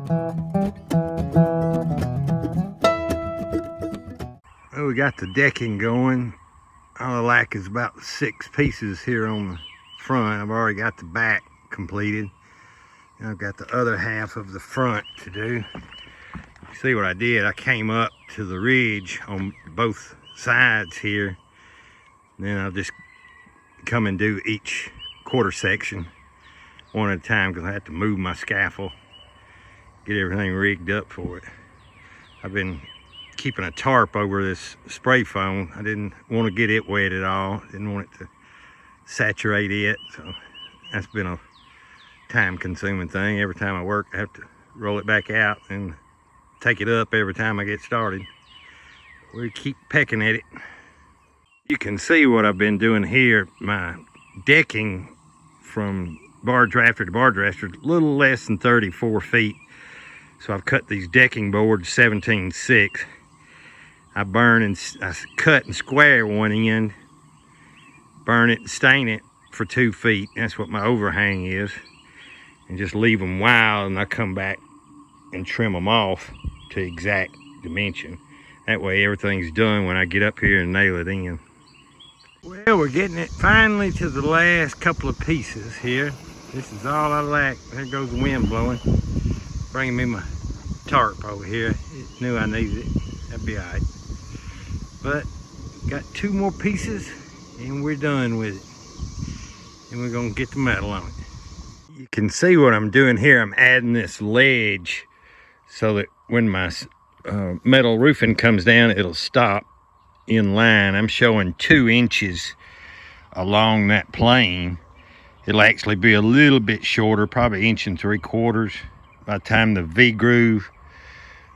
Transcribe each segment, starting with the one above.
Well, we got the decking going. All I lack is about 6 pieces here on the front. I've already got the back completed. And I've got the other half of the front to do. See what I did? I came up to the ridge on both sides here. And then I'll just come and do each quarter section one at a time because I have to move my scaffold, get everything rigged up for it. I've been keeping a tarp over this spray foam. I didn't want to get it wet at all. Didn't want it to saturate it. So that's been a time-consuming thing. Every time I work, I have to roll it back out and take it up every time I get started. We keep pecking at it. You can see what I've been doing here. My decking from barge rafter to barge rafter, a little less than 34 feet. So I've cut these decking boards 17/6. I cut and square one end, burn it and stain it for 2 feet. That's what my overhang is. And just leave them wild, and I come back and trim them off to exact dimension. That way everything's done when I get up here and nail it in. Well, we're getting it finally to the last couple of pieces here. This is all I lack. There goes the wind blowing. Bringing me my tarp over here. It knew I needed it. That'd be all right. But got 2 more pieces and we're done with it. And we're gonna get the metal on it. You can see what I'm doing here. I'm adding this ledge so that when my metal roofing comes down, it'll stop in line. I'm showing 2 inches along that plane. It'll actually be a little bit shorter, probably 1 3/4 inches by the time the V-groove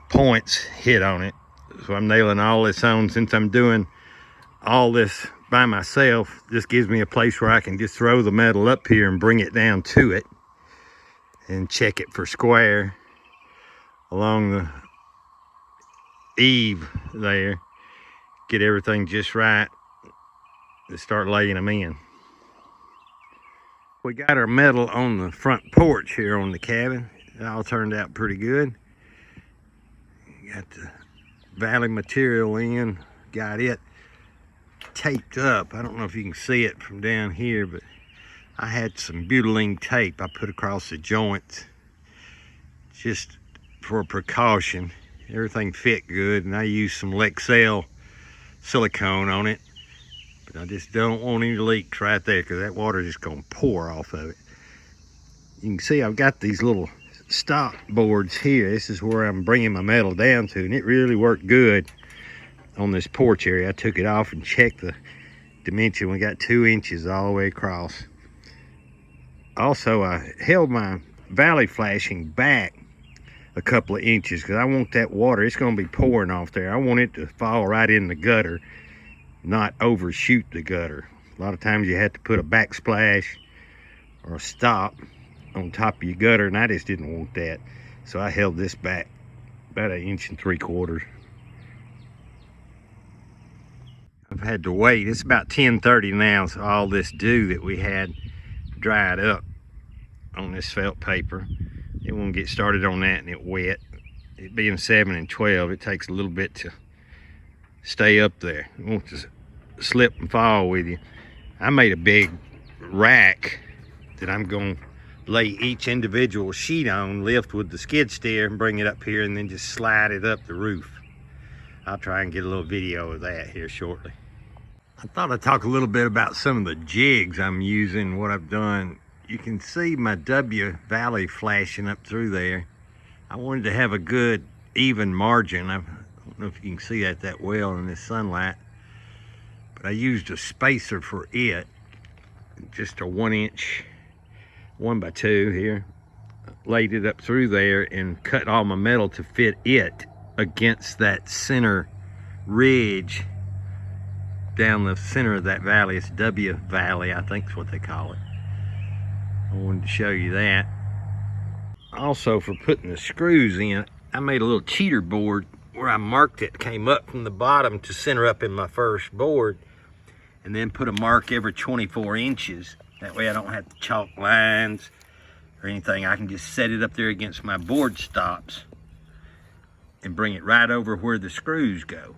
points hit on it. So I'm nailing all this on. Since I'm doing all this by myself, this gives me a place where I can just throw the metal up here and bring it down to it and check it for square along the eave there. Get everything just right to start laying them in. We got our metal on the front porch here on the cabin. It all turned out pretty good. Got the valley material in, got it taped up. I don't know if you can see it from down here, but I had some butylene tape I put across the joints just for precaution. Everything fit good, and I used some Lexel silicone on it, but I just don't want any leaks right there because that water is just gonna pour off of it. You can see I've got these little stop boards here. This is where I'm bringing my metal down to, and it really worked good on this porch area. I took it off and checked the dimension. We got 2 inches all the way across. Also, I held my valley flashing back a couple of inches because I want that water, it's going to be pouring off there. I want it to fall right in the gutter, not overshoot the gutter. A lot of times you have to put a backsplash or a stop on top of your gutter, and I just didn't want that. So I held this back about 1 3/4 inches. I've had to wait. It's about 10:30 now, so all this dew that we had dried up on this felt paper. It won't get started on that and it wet. It being 7 and 12, it takes a little bit to stay up there. It won't just slip and fall with you. I made a big rack that I'm going to lay each individual sheet on, lift with the skid steer and bring it up here and then just slide it up the roof. I'll try and get a little video of that here shortly. I thought I'd talk a little bit about some of the jigs I'm using, what I've done. You can see my W valley flashing up through there. I wanted to have a good even margin. I don't know if you can see that well in this sunlight, but I used a spacer for it, just a 1 inch 1x2 here. Laid it up through there and cut all my metal to fit it against that center ridge down the center of that valley. It's W valley, I think is what they call it. I wanted to show you that. Also, for putting the screws in, I made a little cheater board where I marked it, came up from the bottom to center up in my first board, and then put a mark every 24 inches. That way I don't have to chalk lines or anything, I can just set it up there against my board stops and bring it right over where the screws go.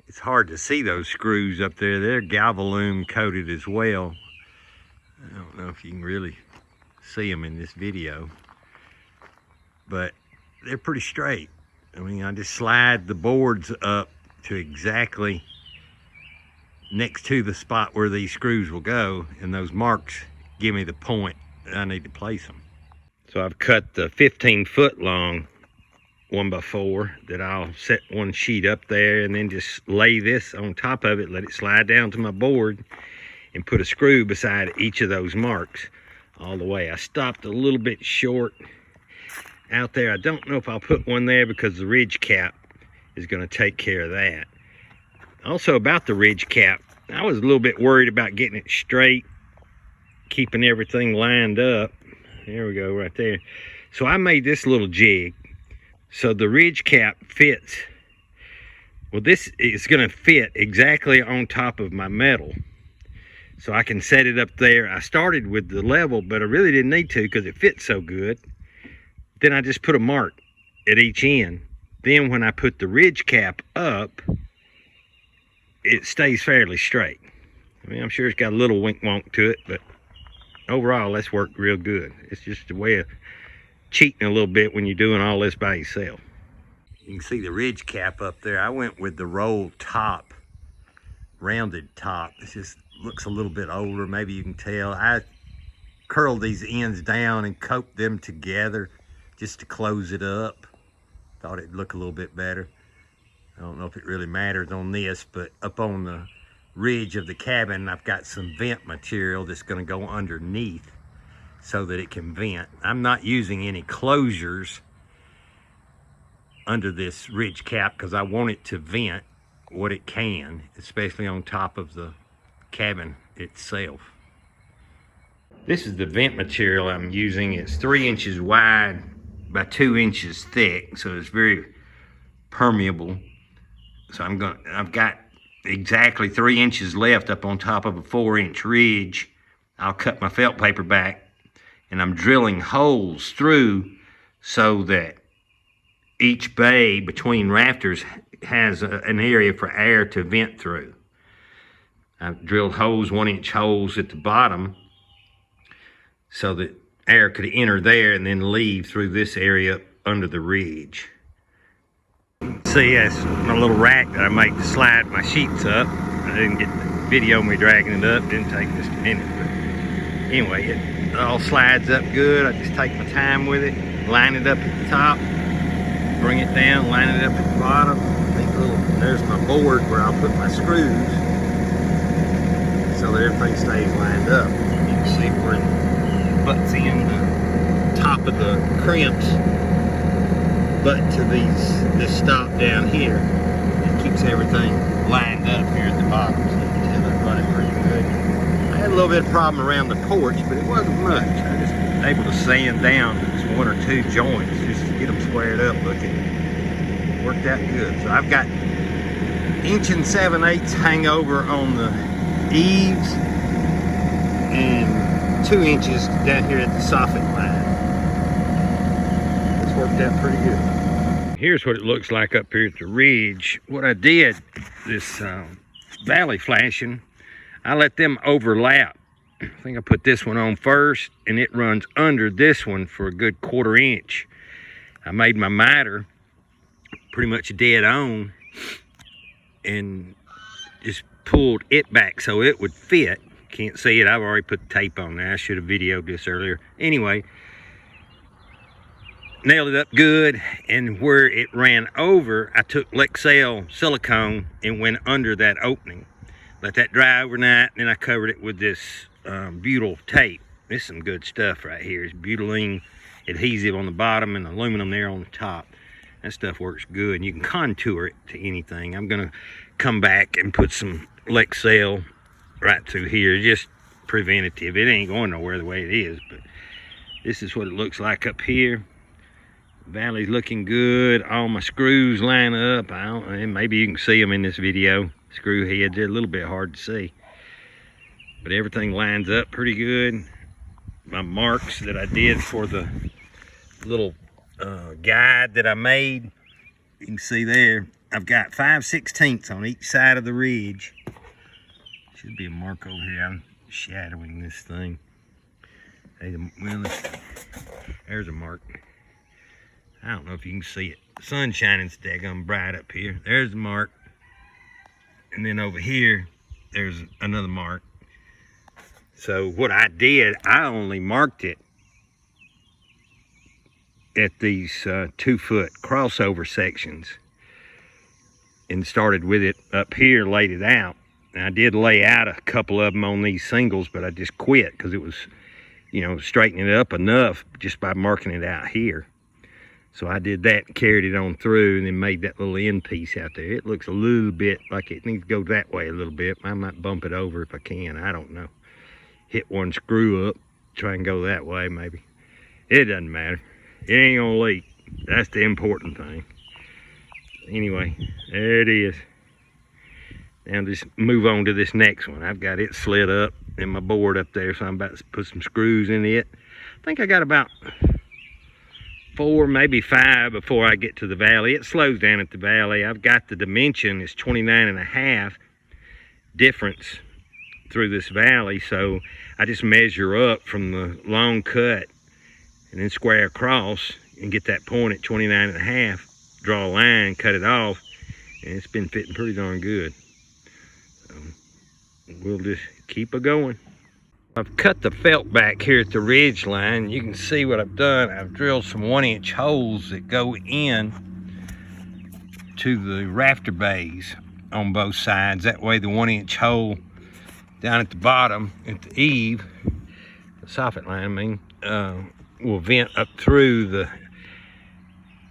It's hard to see those screws up there. They're galvalume coated as well. I don't know if you can really see them in this video, but they're pretty straight. I mean, I just slide the boards up to exactly next to the spot where these screws will go, and those marks give me the point that I need to place them. So I've cut the 15-foot long 1x4 that I'll set one sheet up there and then just lay this on top of it, let it slide down to my board, and put a screw beside each of those marks all the way. I stopped a little bit short out there. I don't know if I'll put one there because the ridge cap is going to take care of that. Also, about the ridge cap, I was a little bit worried about getting it straight, keeping everything lined up. There we go, right there. So I made this little jig so the ridge cap fits. Well, this is going to fit exactly on top of my metal, so I can set it up there. I started with the level, but I really didn't need to because it fits so good. Then I just put a mark at each end. Then when I put the ridge cap up, it stays fairly straight. I mean, I'm sure it's got a little wink wonk to it, but overall that's worked real good. It's just a way of cheating a little bit when you're doing all this by yourself. You can see the ridge cap up there. I went with the rolled top, rounded top. It just looks a little bit older, maybe you can tell. I curled these ends down and coat them together just to close it up. Thought it'd look a little bit better. I don't know if it really matters on this, but up on the ridge of the cabin, I've got some vent material that's going to go underneath so that it can vent. I'm not using any closures under this ridge cap because I want it to vent what it can, especially on top of the cabin itself. This is the vent material I'm using. It's 3 inches wide by 2 inches thick, so it's very permeable. So I've got exactly 3 inches left up on top of a 4-inch ridge. I'll cut my felt paper back, and I'm drilling holes through so that each bay between rafters has an area for air to vent through. I've drilled holes, 1-inch holes at the bottom so that air could enter there and then leave through this area under the ridge. See, that's my little rack that I make to slide my sheets up. I didn't get the video of me dragging it up. Didn't take just a minute, but anyway, it all slides up good. I just take my time with it, line it up at the top, bring it down, line it up at the bottom. There's my board where I'll put my screws so that everything stays lined up. You can see where it butts in the top of the crimps, but to this stop down here, it keeps everything lined up here at the bottom. So you can tell it's running pretty good. I had a little bit of problem around the porch, but it wasn't much. I was just able to sand down just 1 or 2 joints just to get them squared up looking. It worked out good. So I've got 1 7/8 hangover on the eaves and 2 inches down here at the soffit line. It's worked out pretty good. Here's what it looks like up here at the ridge. What I did, this valley flashing, I let them overlap. I think I put this one on first, and it runs under this one for a good 1/4 inch. I made my miter pretty much dead on and just pulled it back so it would fit. Can't see it, I've already put the tape on there. I should have videoed this earlier. Anyway, nailed it up good, and where it ran over, I took Lexel silicone and went under that opening. Let that dry overnight, and then I covered it with this butyl tape. This is some good stuff right here. It's butylene adhesive on the bottom and aluminum there on the top. That stuff works good, and you can contour it to anything. I'm gonna come back and put some Lexel right through here, just preventative. It ain't going nowhere the way it is, but this is what it looks like up here. Valley's looking good. All my screws line up. Maybe you can see them in this video. Screw heads, they're a little bit hard to see, but everything lines up pretty good. my marks that I did for the little guide that I made. You can see there, I've got 5/16 on each side of the ridge. Should be a mark over here. I'm shadowing this thing. Hey, well, there's a mark. I don't know if you can see it. The sun's shining daggone bright up here. There's the mark. And then over here, there's another mark. So what I did, I only marked it at these 2-foot crossover sections and started with it up here, laid it out. And I did lay out a couple of them on these singles, but I just quit because it was, you know, straightening it up enough just by marking it out here. So I did that and carried it on through and then made that little end piece out there. It looks a little bit like it needs to go that way a little bit. I might bump it over if I can, I don't know. Hit one screw up, try and go that way maybe. It doesn't matter. It ain't gonna leak. That's the important thing. Anyway, there it is. Now just move on to this next one. I've got it slid up in my board up there, so I'm about to put some screws in it. I think I got about 4, maybe 5 before I get to the valley. It slows down at the valley. I've got the dimension, it's 29.5 difference through this valley, so I just measure up from the long cut and then square across and get that point at 29.5, draw a line, cut it off, and it's been fitting pretty darn good. So we'll just keep it going. I've cut the felt back here at the ridge line. You can see what I've done. I've drilled some 1-inch holes that go in to the rafter bays on both sides. That way the 1-inch hole down at the bottom at the eave, the soffit line I mean, will vent up through the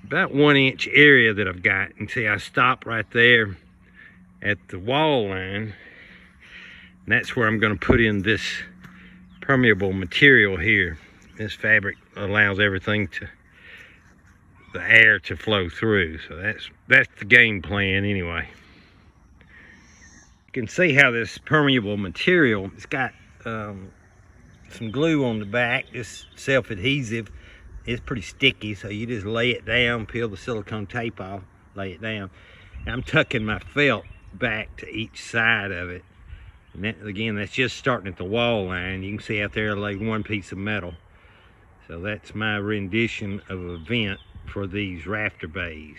about 1-inch area that I've got. And see, I stop right there at the wall line. And that's where I'm going to put in this permeable material here. This fabric allows everything to, the air to flow through. So that's the game plan anyway. You can see how this permeable material, it's got some glue on the back. This self-adhesive is pretty sticky, so you just lay it down, peel the silicone tape off, lay it down. And I'm tucking my felt back to each side of it. And that, again, that's just starting at the wall line. You can see out there I laid one piece of metal. So that's my rendition of a vent for these rafter bays.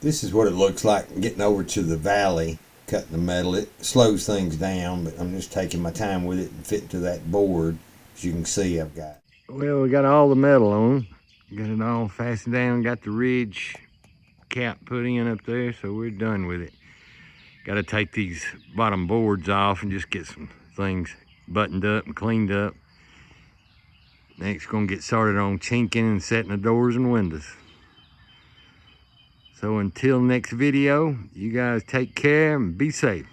This is what it looks like getting over to the valley, cutting the metal. It slows things down, but I'm just taking my time with it and fitting to that board. As you can see, I've got. Well, we got all the metal on. Got it all fastened down, got the ridge cap put in up there, so we're done with it. Got to take these bottom boards off and just get some things buttoned up and cleaned up. Next, gonna get started on chinking and setting the doors and windows. So until next video, you guys take care and be safe.